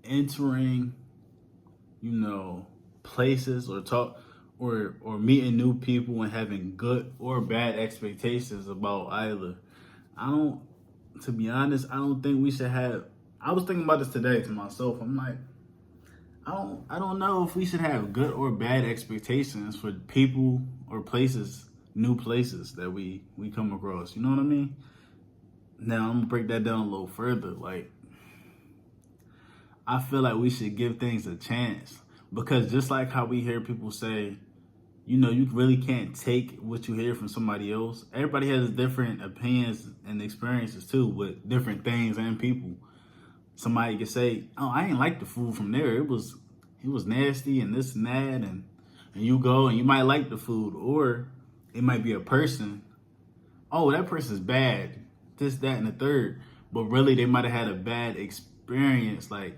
entering, you know, places or talk or meeting new people and having good or bad expectations about either. I don't, to be honest, I don't think we should have. I was thinking about this today to myself. I'm like, I don't know if we should have good or bad expectations for people or places, new places that we come across. You know what I mean? Now I'm gonna break that down a little further. Like, I feel like we should give things a chance because just like how we hear people say, you know, you really can't take what you hear from somebody else. Everybody has different opinions and experiences too with different things and people. Somebody could say, "Oh, I ain't like the food from there. It was nasty and this and that," and you go and you might like the food, or it might be a person. Oh, that person's bad. This, that, and the third. But really, they might have had a bad experience, like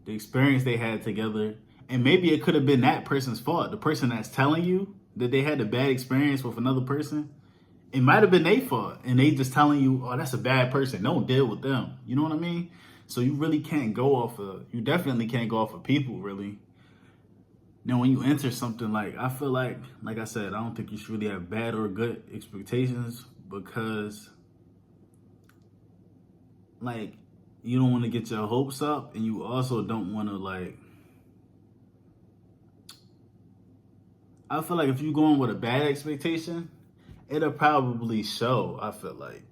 the experience they had together, and maybe it could have been that person's fault. The person that's telling you that they had a bad experience with another person, it might have been their fault, and they just telling you, "Oh, that's a bad person. Don't deal with them." You know what I mean? So you really can't go off of. You definitely can't go off of people, really. Now, when you enter something like, I feel like I said, I don't think you should really have bad or good expectations because, like, you don't want to get your hopes up, and you also don't want to like. I feel like if you go in with a bad expectation, it'll probably show. I feel like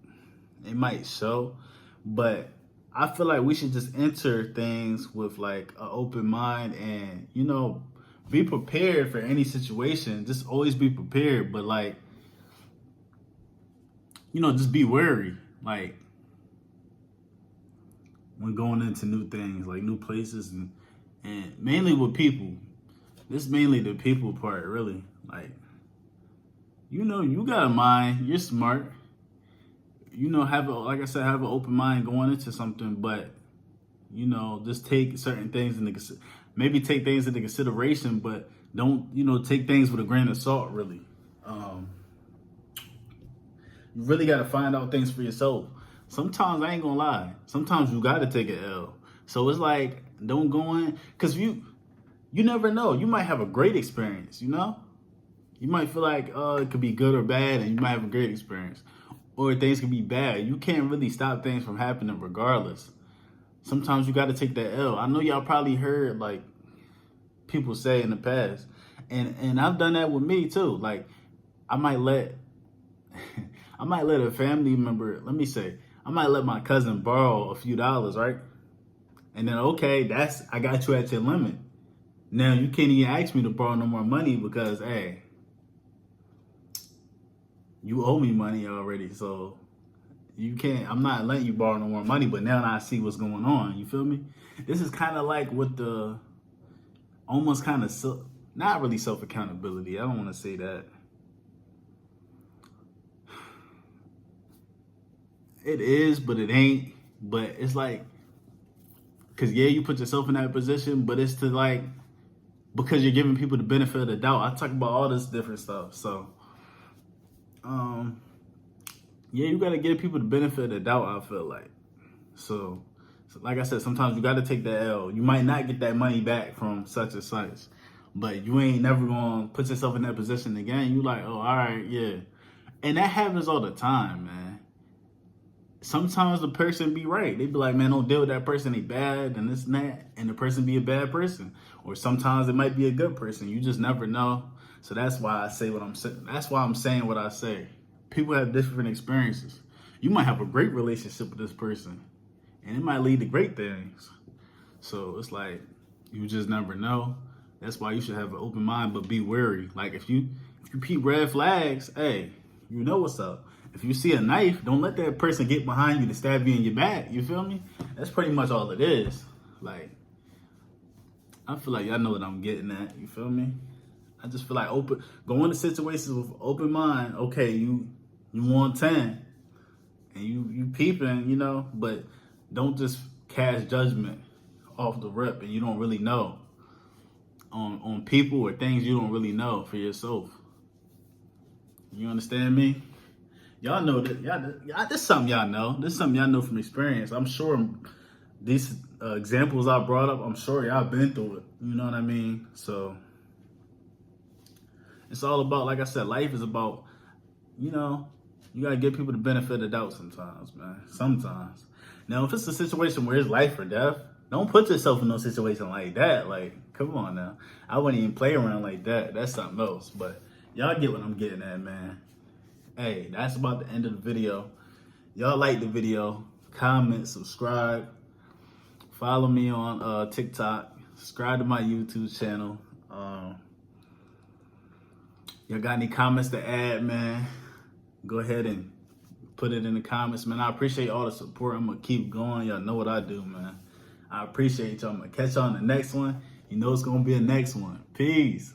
it might show, but I feel like we should just enter things with like an open mind and, you know, be prepared for any situation. Just always be prepared, but like, you know, just be wary. Like when going into new things, like new places and mainly with people. This is mainly the people part, really. Like, you know, you got a mind, you're smart. You know, like I said, have an open mind going into something, but you know, just take certain things maybe take things into consideration, but don't, you know, take things with a grain of salt, really. You really got to find out things for yourself. Sometimes, I ain't gonna lie, sometimes you got to take an L. So it's like, don't go in, because you never know. You might have a great experience, you know? You might feel like, it could be good or bad, and you might have a great experience. Or things could be bad. You can't really stop things from happening regardless. Sometimes you got to take that L. I know y'all probably heard, like, people say in the past. And I've done that with me, too. Like, I might let... I might let a family member, I might let my cousin borrow a few dollars, right? And then, okay, I got you at your limit. Now, you can't even ask me to borrow no more money because, hey, you owe me money already. So you can't, I'm not letting you borrow no more money, but now I see what's going on. You feel me? This is kind of like with the almost kind of, not really self-accountability. I don't want to say that. It is, but it ain't. But it's like, because yeah, you put yourself in that position, but it's to like, because you're giving people the benefit of the doubt. I talk about all this different stuff. So, yeah, you got to give people the benefit of the doubt, I feel like. So like I said, sometimes you got to take that L. You might not get that money back from such and such, but you ain't never going to put yourself in that position again. You like, oh, all right, yeah. And that happens all the time, man. Sometimes the person be right. They be like, man, don't deal with that person. They bad and this and that. And the person be a bad person. Or sometimes it might be a good person. You just never know. So that's why I say what I'm saying. That's why I'm saying what I say. People have different experiences. You might have a great relationship with this person, and it might lead to great things. So it's like, you just never know. That's why you should have an open mind, but be wary. Like if you peep red flags, hey, you know what's up. If you see a knife, don't let that person get behind you to stab you in your back. You feel me? That's pretty much all it is. Like, I feel like y'all know what I'm getting at. You feel me? I just feel like go into situations with open mind. Okay, you want 10 and you peeping, you know, but don't just cast judgment off the rip and you don't really know on people or things you don't really know for yourself. You understand me? Y'all know that. This is something y'all know. This is something y'all know from experience. I'm sure examples I brought up, I'm sure y'all been through it. You know what I mean? So it's all about, like I said, life is about, you know, you gotta give people the benefit of the doubt sometimes, man. Sometimes. Now, if it's a situation where it's life or death, don't put yourself in no situation like that. Like, come on now. I wouldn't even play around like that. That's something else. But y'all get what I'm getting at, man. Hey, that's about the end of the video. Y'all like the video, comment, subscribe. Follow me on TikTok. Subscribe to my YouTube channel. Y'all got any comments to add, man? Go ahead and put it in the comments, man. I appreciate all the support. I'm going to keep going. Y'all know what I do, man. I appreciate y'all. I'm going to catch y'all on the next one. You know it's going to be a next one. Peace.